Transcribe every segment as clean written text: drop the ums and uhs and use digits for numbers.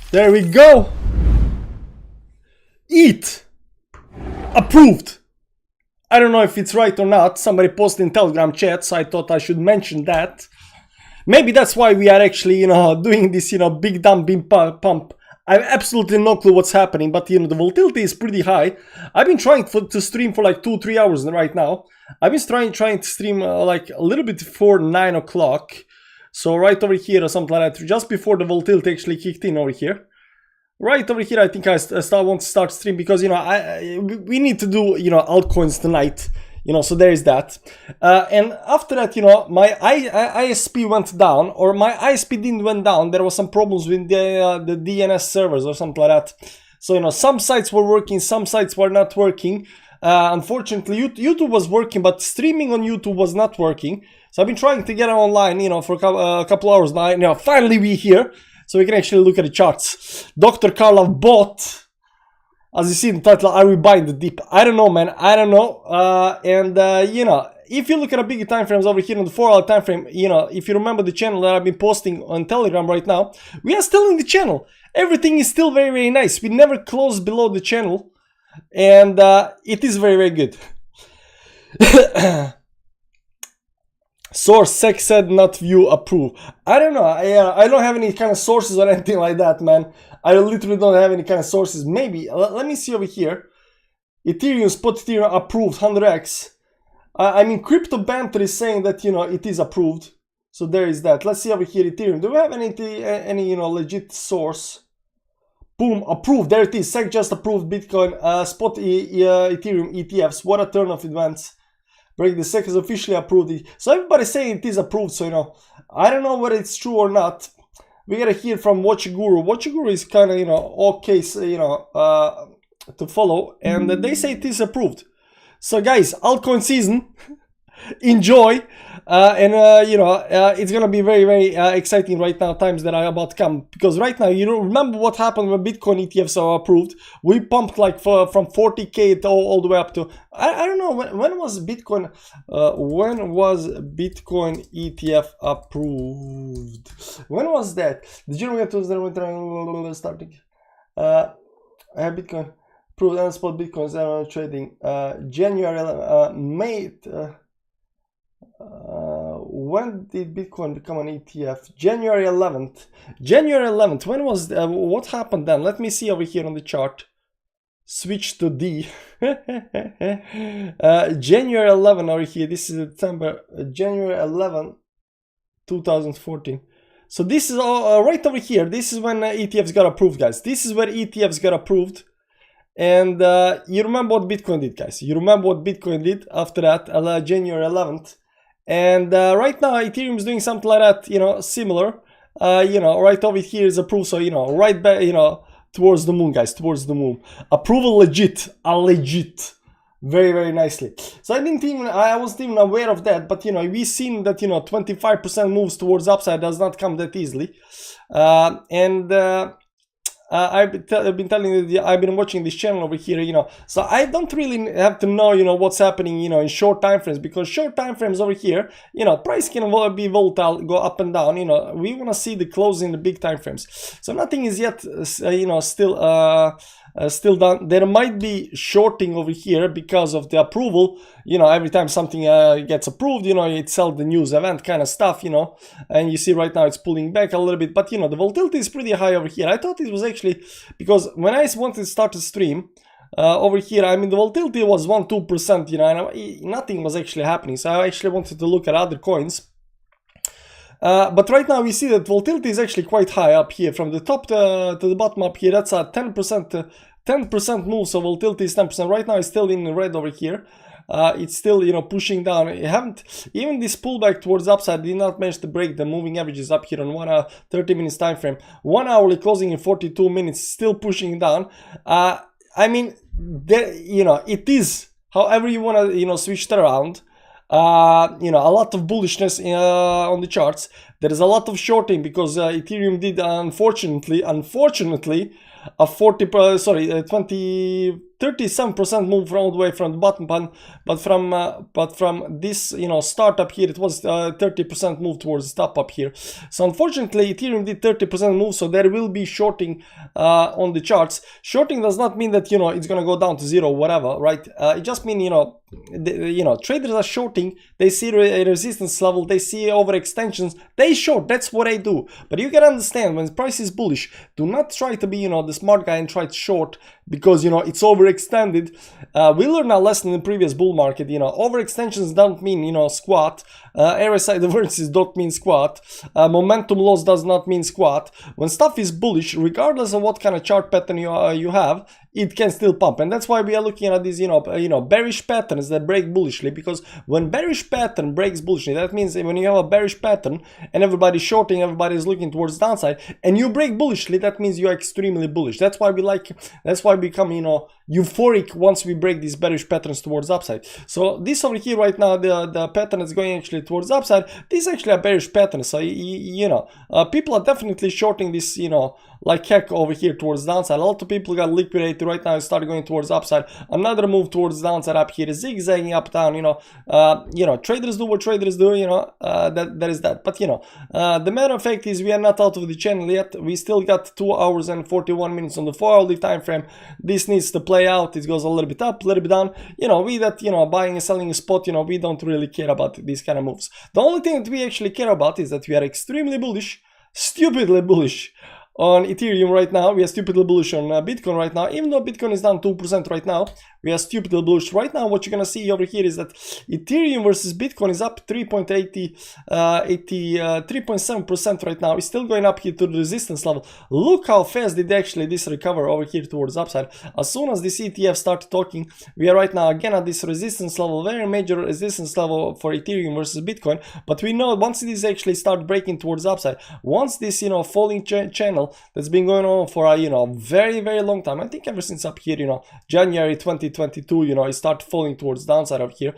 There we go. ETH approved. I don't know if it's right or not. Somebody posted in Telegram chat, so I thought I should mention that. Maybe that's why we are actually, doing this, big dumb beam pump. I have absolutely no clue what's happening, but, the volatility is pretty high. I've been trying to stream for like 2-3 hours right now. I've been trying to stream like a little bit before 9 o'clock. So right over here or something like that, just before the volatility actually kicked in over here. Right over here, I think I want to start stream because, we need to do, altcoins tonight. So there is that. And after that, my ISP went down, or my ISP didn't went down. There was some problems with the DNS servers or something like that. So, some sites were working, some sites were not working. Unfortunately, YouTube was working, but streaming on YouTube was not working. So I've been trying to get online, for a couple hours now. Finally we're here, so we can actually look at the charts. Dr. Karlov bought. As you see in the title, are we buying the dip? I don't know, man. I don't know. If you look at the bigger time frames over here on the 4-hour time frame, if you remember the channel that I've been posting on Telegram right now, we are still in the channel. Everything is still very, very nice. We never closed below the channel, and it is very, very good. Source SEC said not view approve. I don't know. I don't have any kind of sources or anything like that, man. I literally don't have any kind of sources. Maybe let me see over here. Ethereum spot Ethereum approved 100x. I mean, Crypto Banter is saying that it is approved. So there is that. Let's see over here Ethereum. Do we have any legit source? Boom, approved. There it is. SEC just approved Bitcoin spot Ethereum ETFs. What a turn of events. Break the SEC has officially approved it. So everybody's saying it is approved. So I don't know whether it's true or not. We gotta hear from Watch Guru. Watch Guru is kind of okay, to follow, and they say it is approved. So guys, altcoin season, enjoy, and it's gonna be very, very exciting right now. Times that are about to come, because right now remember what happened when Bitcoin ETFs are approved. We pumped like from 40k all the way up to I don't know when was Bitcoin ETF approved? When was that? The January 2000 starting. I have Bitcoin approved and spot Bitcoins trading. January May. When did Bitcoin become an ETF? January 11th. January 11th. When was what happened then? Let me see over here on the chart. Switch to D. January 11 over here. This is September. January 11, 2014. So this is all right over here. This is when ETFs got approved, guys. This is where ETFs got approved. And you remember what Bitcoin did, guys. You remember what Bitcoin did after that, January 11th. And right now Ethereum is doing something like that, similar. Right over here is approved. So, right back, towards the moon, guys, towards the moon. Approval legit, very, very nicely. So I wasn't even aware of that, but we've seen that 25% moves towards upside does not come that easily. I've been telling you, I've been watching this channel over here, so I don't really have to know, what's happening, in short time frames, because short time frames over here, price can be volatile, go up and down, we want to see the close in the big time frames. So nothing is yet, still done. There might be shorting over here because of the approval. Every time something gets approved, it sells the news event kind of stuff, and you see right now it's pulling back a little bit, but the volatility is pretty high over here. I thought it was actually, because when I wanted to start to stream over here, I mean, the volatility was 1-2%, and nothing was actually happening. So I actually wanted to look at other coins. But right now we see that volatility is actually quite high up here, from the top to the bottom up here. That's a 10% move, so volatility is 10%. Right now it's still in the red over here. It's still pushing down. Even this pullback towards upside did not manage to break the moving averages up here on 1 hour 30 minutes time frame. 1 hourly closing in 42 minutes, still pushing down. I mean, it is however you want to switch it around. A lot of bullishness on the charts, There is a lot of shorting because Ethereum did unfortunately a 37% move all the way from the bottom button, but from this, you know, startup here, it was 30% move towards the top up here. So unfortunately, Ethereum did 30% move, so there will be shorting on the charts. Shorting does not mean that, you know, it's gonna go down to zero, whatever, right? It just means, you know, traders are shorting. They see a resistance level, they see overextensions, they short. That's what I do. But you can understand, when the price is bullish, do not try to be, you know, the smart guy and try to short because, you know, it's overextended. We learned a lesson in the previous bull market. You know, overextensions don't mean, you know, squat. RSI divergences don't mean squat. Momentum loss does not mean squat. When stuff is bullish, regardless of what kind of chart pattern you have, it can still pump. And that's why we are looking at these, you know, bearish patterns that break bullishly, because when bearish pattern breaks bullishly, that means when you have a bearish pattern and everybody's shorting, everybody's looking towards downside, and you break bullishly, that means you are extremely bullish. That's why we become, you know, euphoric once we break these bearish patterns towards upside. So this over here right now, the pattern is going actually towards upside. This is actually a bearish pattern. So you know, people are definitely shorting this, you know, like heck over here towards downside. A lot of people got liquidated right now and started going towards upside. Another move towards downside up here is zigzagging up down. You know, traders do what traders do. You know, that is that. But you know, the matter of fact is we are not out of the channel yet. We still got 2 hours and 41 minutes on the 4-hourly time frame. This needs to play out. It goes a little bit up, a little bit down. You know, we that, you know, buying and selling a spot, you know, we don't really care about these kind of moves. The only thing that we actually care about is that we are extremely bullish, stupidly bullish on Ethereum right now. We are stupidly bullish on Bitcoin right now. Even though Bitcoin is down 2% right now, we are stupidly bullish right now. What you're gonna see over here is that Ethereum versus Bitcoin is up 3.7% right now. It's still going up here to the resistance level. Look how fast did actually this recover over here towards upside. As soon as this ETF started talking, we are right now again at this resistance level, very major resistance level for Ethereum versus Bitcoin. But we know once this actually start breaking towards upside, once this, you know, falling channel that's been going on for a, you know, very long time, I think ever since up here, you know, January 2022, you know, it started falling towards downside up here.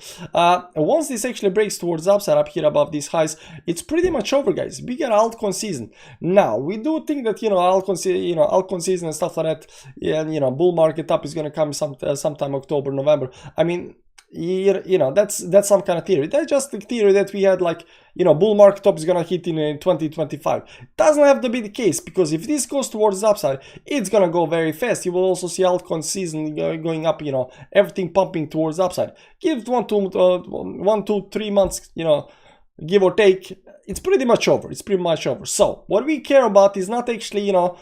Once this actually breaks towards upside up here above these highs, it's pretty much over, guys. We get altcoin season. Now we do think that, you know, altcoin season and stuff like that, yeah, you know, bull market up is going to come sometime October, November. I mean, you know, that's some kind of theory. That's just the theory that we had, like, you know, bull market top is gonna hit in 2025. Doesn't have to be the case, because if this goes towards the upside, it's gonna go very fast. You will also see altcoin season going up, you know, everything pumping towards the upside. Give it 1 to 3 months, you know, give or take, it's pretty much over. It's pretty much over. So what we care about is not actually, you know,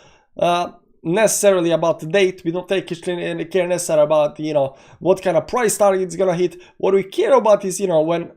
necessarily about the date. We don't actually care necessarily about, you know, what kind of price target it's gonna hit. What we care about is, you know, when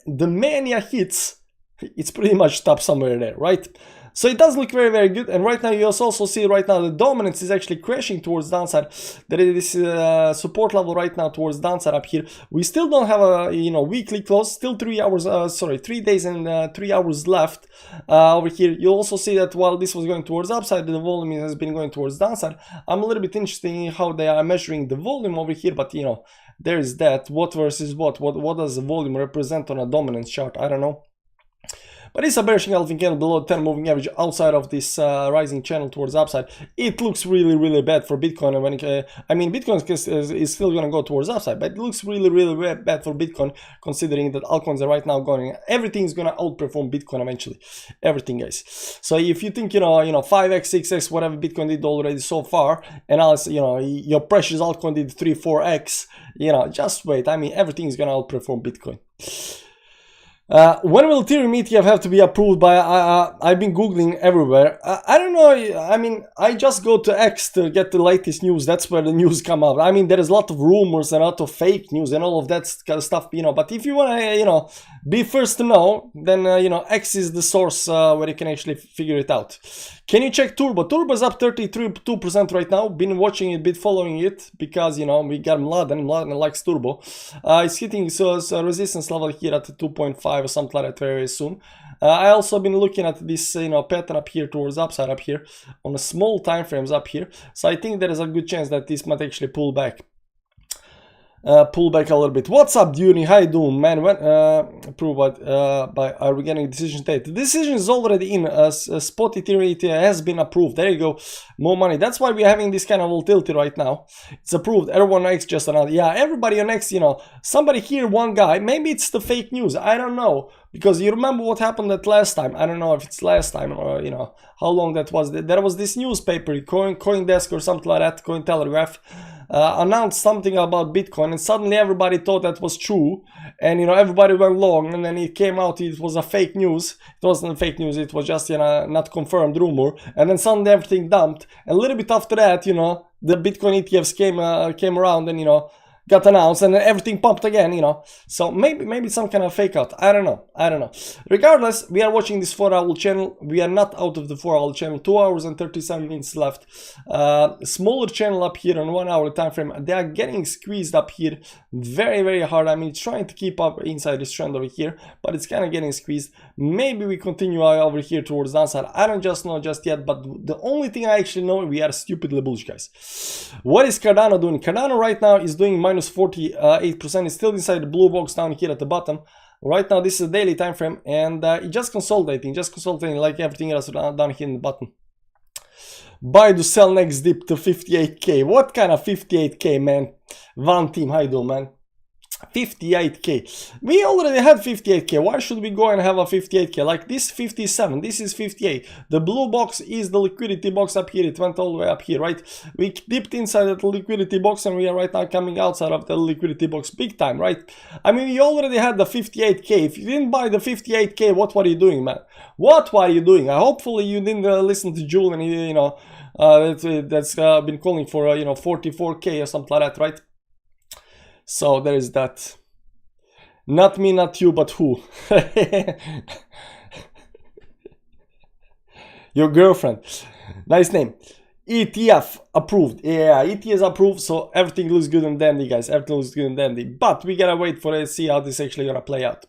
the mania hits, it's pretty much stopped somewhere there, right? So it does look very good. And right now you also see right now the dominance is actually crashing towards downside. There is this support level right now towards downside up here. We still don't have a, you know, weekly close. Still 3 hours, 3 days and 3 hours left over here. You also see that while this was going towards upside, the volume has been going towards downside. I'm a little bit interested in how they are measuring the volume over here, but you know, there is that. What versus what does the volume represent on a dominance chart? I don't know. But it's a bearish engulfing candle below 10 moving average outside of this rising channel towards upside. It looks really bad for Bitcoin. And when I mean, Bitcoin is still going to go towards upside, but it looks really bad for Bitcoin, considering that altcoins are right now going. Everything's going to outperform Bitcoin eventually. Everything, guys. So if you think, you know 5x, 6x, whatever Bitcoin did already so far, and else, you know, your precious altcoin did 3, 4x, you know, just wait. I mean, everything is going to outperform Bitcoin. When will Ethereum ETF have to be approved by? I've been Googling everywhere. I don't know. I mean, I just go to X to get the latest news. That's where the news come out. I mean, there is a lot of rumors and a lot of fake news and all of that kind of stuff, you know. But if you want to, you know, be first to know, then, you know, X is the source where you can actually figure it out. Can you check Turbo? Turbo is up 32% right now. Been watching it, been following it, because, you know, we got Mladen likes Turbo. It's hitting a resistance level here at 2.5 or something like that very soon. I also been looking at this, you know, pattern up here towards upside up here on the small time frames up here. So I think there is a good chance that this might actually pull back. pull back a little bit. What's up, Duty? How you doing, man? When prove what by are we getting decision date? The decision is already in. Spot Ethereum has been approved. There you go. More money. That's why we're having this kind of volatility right now. It's approved. Everyone on X just another. Yeah, everybody on X. You know, somebody here, one guy. Maybe it's the fake news. I don't know, because you remember what happened that last time. I don't know if it's last time or you know how long that was. There was this newspaper, CoinDesk or something like that, Cointelegraph. Announced something about Bitcoin, and suddenly everybody thought that was true, and you know everybody went long, and then it came out it was a fake news. It wasn't fake news, it was just, you know, not confirmed rumor, and then suddenly everything dumped. And a little bit after that, you know, the Bitcoin ETFs came around and, you know, got announced, and then everything pumped again, you know. So maybe some kind of fake out. I don't know. Regardless, we are watching this 4-hour channel. We are not out of the 4-hour channel. 2 hours and 37 minutes left. Smaller channel up here on 1 hour time frame. They are getting squeezed up here very hard. I mean, it's trying to keep up inside this trend over here, but it's kind of getting squeezed. Maybe we continue over here towards downside. I don't just know just yet, but the only thing I actually know, we are stupidly bullish, guys. What is Cardano doing? Cardano right now is doing minus 48%. It's still inside the blue box down here at the bottom. Right now, this is a daily time frame, and it's just consolidating like everything else down here in the bottom. Buy to sell next dip to 58k. What kind of 58k, man? One team, how you doing, man? 58k. We already had 58k. Why should we go and have a 58k? Like this 57, this is 58. The blue box is the liquidity box up here. It went all the way up here, right? We dipped inside that liquidity box, and we are right now coming outside of the liquidity box big time, right? I mean, you already had the 58k. If you didn't buy the 58k, what were you doing, man? What were you doing? Hopefully you didn't listen to Julian, you know, that's been calling for, you know, 44k or something like that, right? So there is that. Not me, not you, but who? Your girlfriend. Nice name. ETF approved. Yeah, ETF is approved, so everything looks good and dandy, guys. Everything looks good and dandy. But we gotta wait for it, see how this actually gonna play out.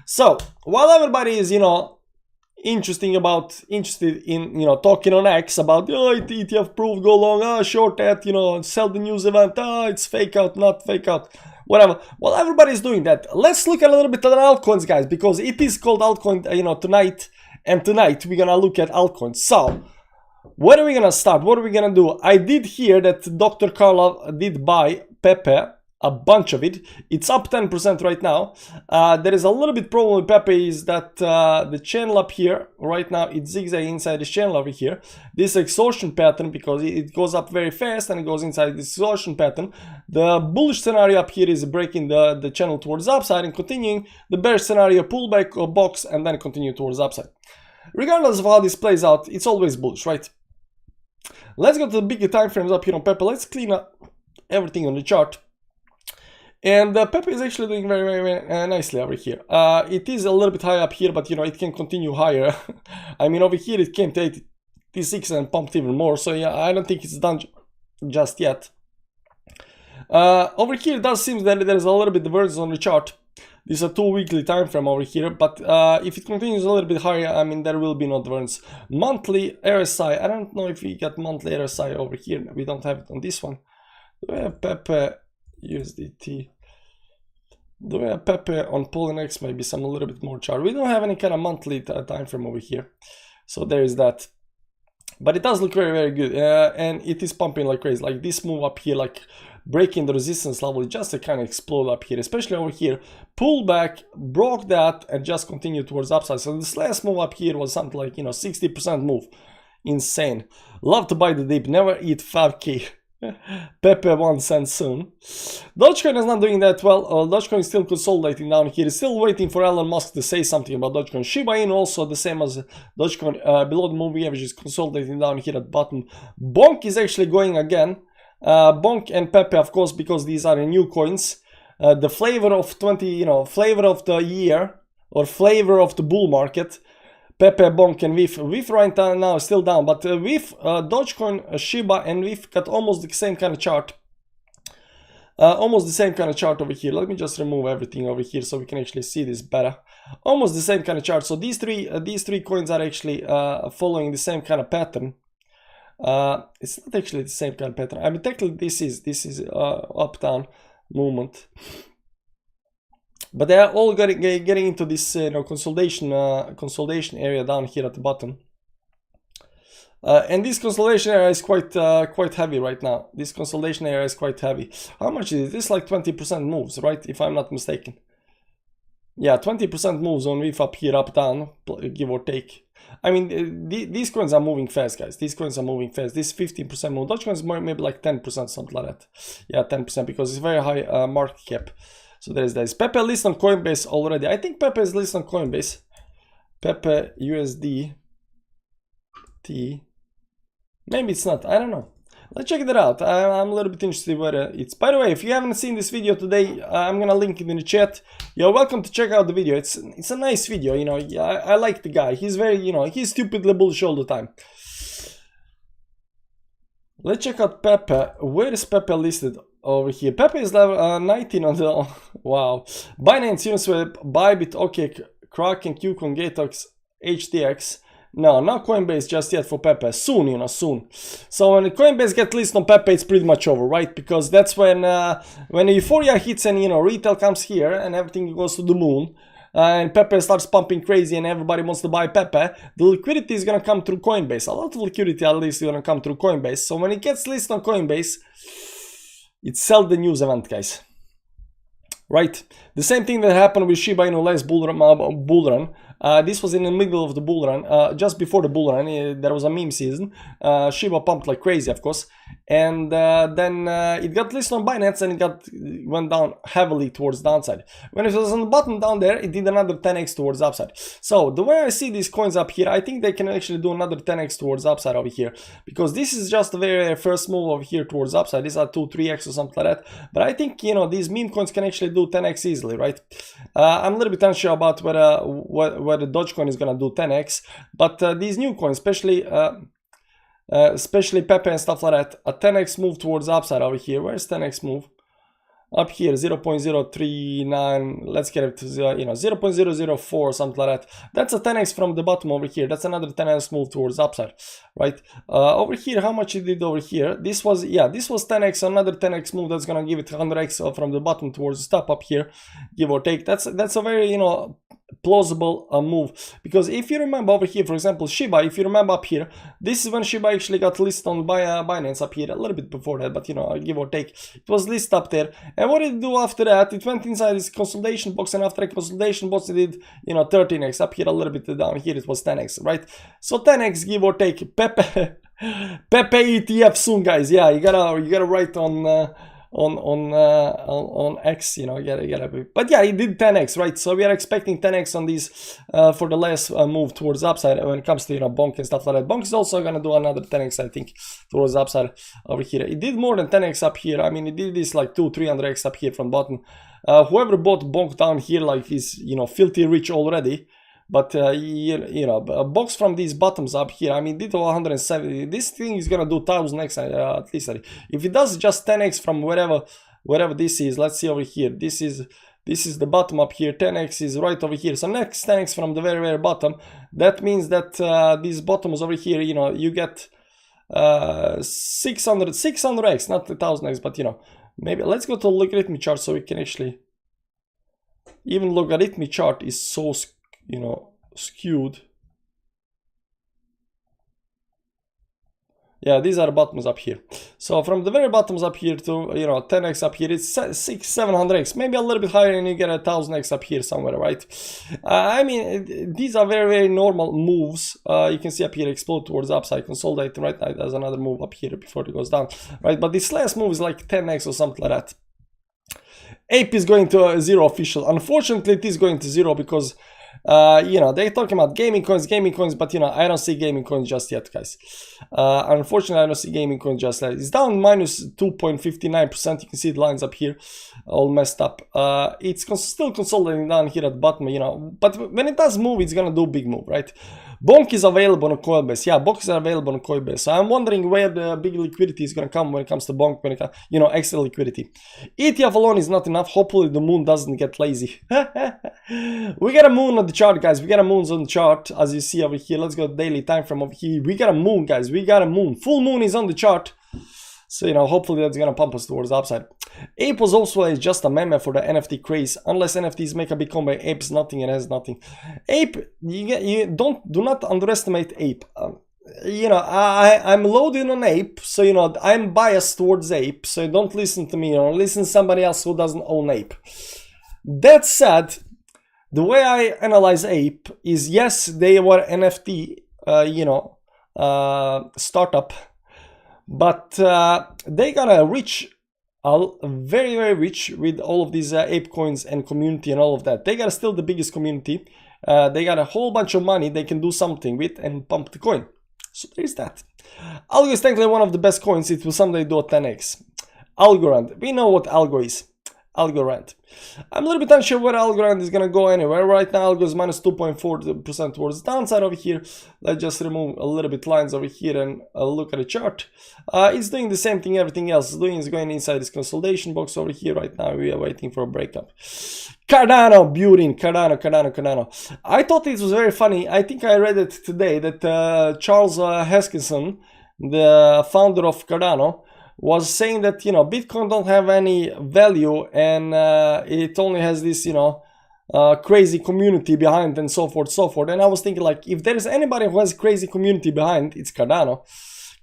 So while everybody is, you know, interested in, you know, talking on X about, oh, ETF approved, go long, short that, you know, sell the news event, it's fake out, not fake out, whatever. Well, everybody's doing that. Let's look at a little bit at altcoins, guys, because it is called altcoin, you know, tonight, and tonight we're gonna look at altcoins. So where are we gonna start? What are we gonna do? I did hear that Dr. Karlov did buy Pepe, a bunch of it. It's up 10% right now. There is a little bit problem with Pepe is that the channel up here right now, it's zigzag inside this channel over here. This exhaustion pattern, because it goes up very fast and it goes inside this exhaustion pattern. The bullish scenario up here is breaking the channel towards upside and continuing. The bearish scenario, pullback or box and then continue towards upside. Regardless of how this plays out, it's always bullish, right? Let's go to the bigger time frames up here on Pepe. Let's clean up everything on the chart. And Pepe is actually doing very nicely over here. It is a little bit high up here, but you know, it can continue higher. I mean, over here it came to 86 and pumped even more. So yeah, I don't think it's done just yet. Over here it does seem that there's a little bit divergence on the chart. This is a 2 weekly time frame over here, but if it continues a little bit higher, I mean, there will be no divergence. Monthly RSI, I don't know if we got monthly RSI over here. We don't have it on this one. Do we have Pepe USDT? Do we have Pepe on Polynex? Maybe some a little bit more chart. We don't have any kind of monthly time frame over here, so there is that. But it does look very good, and it is pumping like crazy. Like this move up here, like breaking the resistance level, it just kind of explode up here, especially over here. Pull back, broke that, and just continued towards upside. So this last move up here was something like, you know, 60% move. Insane. Love to buy the dip, never eat 5k. Pepe 1 cent soon. Dogecoin is not doing that well. Dogecoin is still consolidating down here. It's still waiting for Elon Musk to say something about Dogecoin. Shiba Inu also the same as Dogecoin, below the moving average, is consolidating down here at the bottom. Bonk is actually going again. Bonk and Pepe, of course, because these are new coins. The flavor of flavor of the year, or flavor of the bull market. Pepe, Bonk and WIF. WIF right now is still down, but WIF, Dogecoin, Shiba and WIF got almost the same kind of chart. Almost the same kind of chart over here. Let me just remove everything over here so we can actually see this better. Almost the same kind of chart. So these three coins are actually following the same kind of pattern. It's not actually the same kind of pattern. I mean, technically this is up down, movement. But they're all getting into this consolidation area down here at the bottom. And this consolidation area is quite heavy right now. This consolidation area is quite heavy. How much is it? This is like 20% moves, right? If I'm not mistaken. Yeah, 20% moves on VIF up here, up, down, give or take. I mean, these coins are moving fast, guys. These coins are moving fast. This 15% move. Dogecoin is maybe like 10%, something like that. Yeah, 10% because it's very high market cap. So there's this. Pepe listed on Coinbase already. I think Pepe is listed on Coinbase. Pepe USD T. Maybe it's not. I don't know. Let's check it out. I'm a little bit interested whether it's. By the way, if you haven't seen this video today, I'm gonna link it in the chat. You're welcome to check out the video. It's a nice video. You know, I like the guy. He's very, you know, he's stupidly bullish all the time. Let's check out Pepe. Where is Pepe listed? Over here. Pepe is level 19 on the. Wow. Binance, Uniswap, Bybit, OK, Kraken, Qcoin, Gatex, HTX. No, not Coinbase just yet for Pepe. Soon, you know, soon. So when Coinbase gets listed on Pepe, it's pretty much over, right? Because that's when euphoria hits and, you know, retail comes here and everything goes to the moon. And Pepe starts pumping crazy and everybody wants to buy Pepe. The liquidity is going to come through Coinbase. A lot of liquidity at least is going to come through Coinbase. So when it gets listed on Coinbase, it's sell the news event, guys. Right? The same thing that happened with Shiba Inu last bull run. This was in the middle of the bull run, just before the bull run. There was a meme season. Shiba pumped like crazy, of course, and then it got listed on Binance and it went down heavily towards downside. When it was on the bottom down there, it did another 10x towards upside. So the way I see these coins up here, I think they can actually do another 10x towards upside over here, because this is just the very first move over here towards upside. These are 2-3x or something like that. But I think, you know, these meme coins can actually do 10x easily, right? I'm a little bit unsure about whether Dogecoin is gonna do 10x, but these new coins, especially Pepe and stuff like that, a 10x move towards upside over here. Where's 10x move? Up here, 0.039, let's get it to 0.004, something like that. That's a 10x from the bottom over here. That's another 10x move towards upside, right? Over here, how much it did over here? This was 10x, another 10x move that's gonna give it 100x from the bottom towards the top up here, give or take. That's a very, you know, plausible move, because if you remember over here, for example, Shiba, if you remember up here, this is when Shiba actually got listed on Binance up here, a little bit before that, but you know, give or take, it was listed up there. And what did it do after that? It went inside this consolidation box, and after a consolidation box it did, you know, 13x. Up here a little bit, down here it was 10x, right? So 10x, give or take. Pepe ETF soon, guys. Yeah, you gotta write on X, you know, you gotta, but yeah, it did 10x, right? So we are expecting 10x on these for the last move towards upside when it comes to, you know, Bonk and stuff like that. Bonk is also gonna do another 10x, I think, towards upside over here. It did more than 10x up here. I mean, it did this like 200-300x up here from bottom. Whoever bought Bonk down here, like, is, you know, filthy rich already. But you know, a box from these bottoms up here, I mean, did 170. This thing is gonna do 1000x at least. If it does just 10x from wherever this is, let's see over here. This is the bottom up here. 10x is right over here. So next 10x from the very bottom. That means that these bottoms over here, you know, you get 600x, not 1000x, but you know, maybe let's go to logarithmic chart so we can actually. Even logarithmic chart is so, you know, skewed. Yeah, these are the bottoms up here. So from the very bottoms up here to, you know, 10x up here, it's 600-700x, maybe a little bit higher, and you get 1000x up here somewhere, right? I mean, these are very normal moves. You can see up here, explode towards upside, consolidate, right? There's another move up here before it goes down, right? But this last move is like 10x or something like that. Ape is going to 0 official. Unfortunately, it is going to 0 because you know, they're talking about gaming coins, but you know, I don't see gaming coins just yet, guys. Unfortunately, I don't see gaming coins just yet. It's down minus 2.59%. You can see the lines up here all messed up. It's still consolidating down here at the bottom, you know, but when it does move, it's gonna do a big move, right? Bonk is available on Coinbase. Yeah, Bonk is available on Coinbase. So I'm wondering where the big liquidity is going to come when it comes to Bonk, when it comes, you know, extra liquidity. ETF alone is not enough. Hopefully the moon doesn't get lazy. We got a moon on the chart, guys. We got a moon on the chart, as you see over here. Let's go daily time frame over here. We got a moon, guys. We got a moon. Full moon is on the chart. So, you know, hopefully that's going to pump us towards the upside. Ape was also just a meme for the NFT craze. Unless NFTs make a big comeback, Ape's nothing and has nothing. Ape, do not underestimate Ape. You know, I'm loading on Ape, so you know I'm biased towards Ape. So don't listen to me, or listen to somebody else who doesn't own Ape. That said, the way I analyze Ape is, yes, they were NFT, startup, but they got a rich, very, very rich with all of these Ape coins and community and all of that. They got still the biggest community. They got a whole bunch of money they can do something with and pump the coin. So there's that. Algo is technically one of the best coins. It will someday do a 10x. Algorand. We know what Algo is. Algorand. I'm a little bit unsure where Algorand is gonna go anywhere. Right now Algo is minus 2.4% towards the downside over here. Let's just remove a little bit lines over here and look at the chart. It's doing the same thing everything else is doing. It's going inside this consolidation box over here. Right now we are waiting for a breakup. Cardano, Burin, Cardano. I thought it was very funny. I think I read it today that Charles Heskinson, the founder of Cardano, was saying that, you know, Bitcoin don't have any value and it only has this, you know, crazy community behind and so forth. And I was thinking, like, if there is anybody who has crazy community behind, it's Cardano.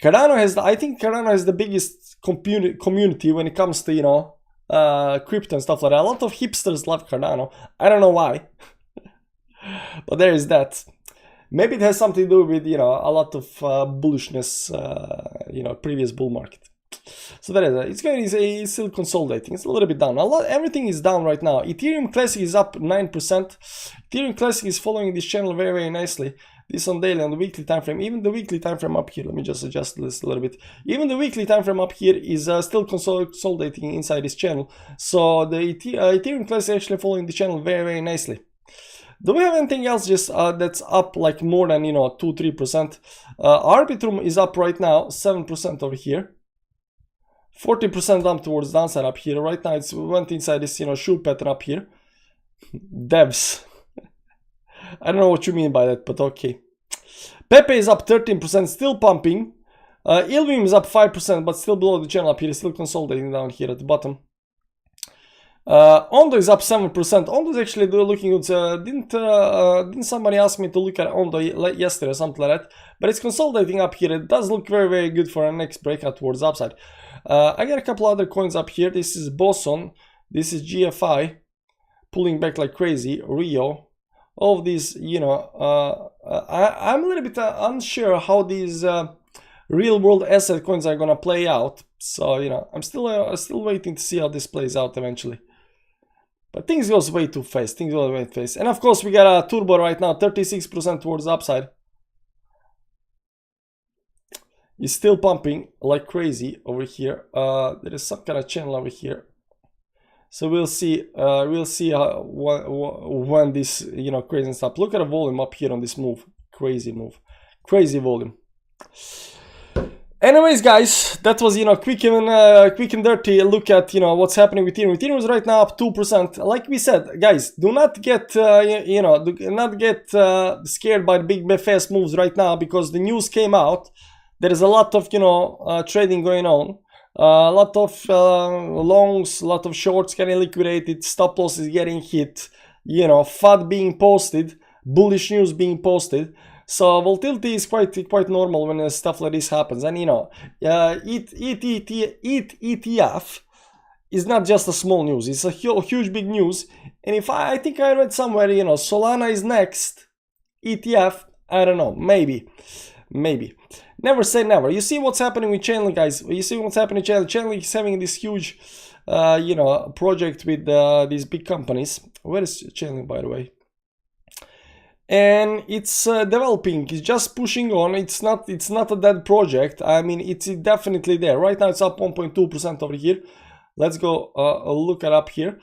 I think Cardano has the biggest community when it comes to, you know, crypto and stuff like that. A lot of hipsters love Cardano. I don't know why, but there is that. Maybe it has something to do with, you know, a lot of bullishness, you know, previous bull market. So that is it. It's still consolidating. It's a little bit down. Everything is down right now. Ethereum Classic is up 9%. Ethereum Classic is following this channel very, very nicely. This on daily and the weekly time frame. Even the weekly time frame up here. Let me just adjust this a little bit. Even the weekly time frame up here is still consolidating inside this channel. So the Ethereum Classic is actually following the channel very, very nicely. Do we have anything else just that's up like more than, you know, 2-3%? Arbitrum is up right now 7% over here. 40% up towards downside up here. Right now it's went inside this, you know, shoe pattern up here. Devs. I don't know what you mean by that, but okay. Pepe is up 13%, still pumping. Ilvim is up 5%, but still below the channel up here, still consolidating down here at the bottom. Ondo is up 7%. Ondo is actually looking good. Didn't somebody ask me to look at Ondo yesterday or something like that? But it's consolidating up here. It does look very, very good for our next breakout towards the upside. I got a couple other coins up here. This is Boson. This is GFI. Pulling back like crazy. Rio. All of these, you know, I'm a little bit unsure how these real world asset coins are gonna play out. So, you know, I'm still waiting to see how this plays out eventually. But things goes way too fast. And of course, we got a turbo right now, 36% towards the upside. It's still pumping like crazy over here. There is some kind of channel over here. So we'll see when this, you know, crazy stuff. Look at the volume up here on this move. Crazy volume. Anyways, guys, that was, you know, quick and dirty look at, you know, what's happening with Ethereum. Ethereum is right now up 2%. Like we said, guys, do not get scared by the big fast moves right now, because the news came out. There is a lot of, you know, trading going on. A lot of longs, a lot of shorts getting liquidated, stop losses getting hit, you know, FUD being posted, bullish news being posted. So volatility is quite normal when stuff like this happens. And, you know, ETH ETF is not just a small news. It's a huge big news. And if I think I read somewhere, you know, Solana is next. ETF, I don't know, maybe. Never say never. You see what's happening with Chainlink, guys. You see what's happening with Chainlink. Chainlink is having this huge, you know, project with these big companies. Where is Chainlink, by the way? And it's developing. It's just pushing on. It's not a dead project. I mean, it's definitely there. Right now, it's up 1.2% over here. Let's go look it up here.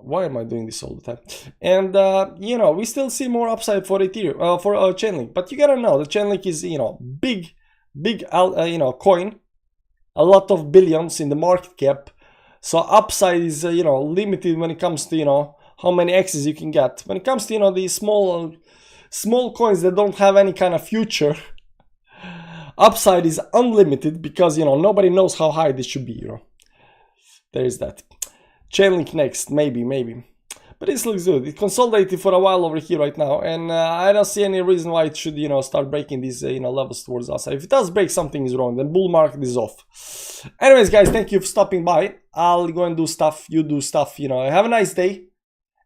Why am I doing this all the time? And you know, we still see more upside for Ethereum, for Chainlink. But you gotta know the Chainlink is, you know, big, you know, coin, a lot of billions in the market cap. So upside is, you know, limited when it comes to, you know, how many X's you can get. When it comes to, you know, these small coins that don't have any kind of future, upside is unlimited, because, you know, nobody knows how high this should be, you know. there is that. Chainlink next, maybe. But this looks good. It consolidated for a while over here right now, and I don't see any reason why it should, start breaking these, levels towards the outside. If it does break, something is wrong. Then bull market is off. Anyways, guys, thank you for stopping by. I'll go and do stuff. You do stuff. Have a nice day,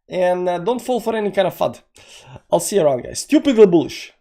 and don't fall for any kind of FUD. I'll see you around, guys. Stupidly bullish.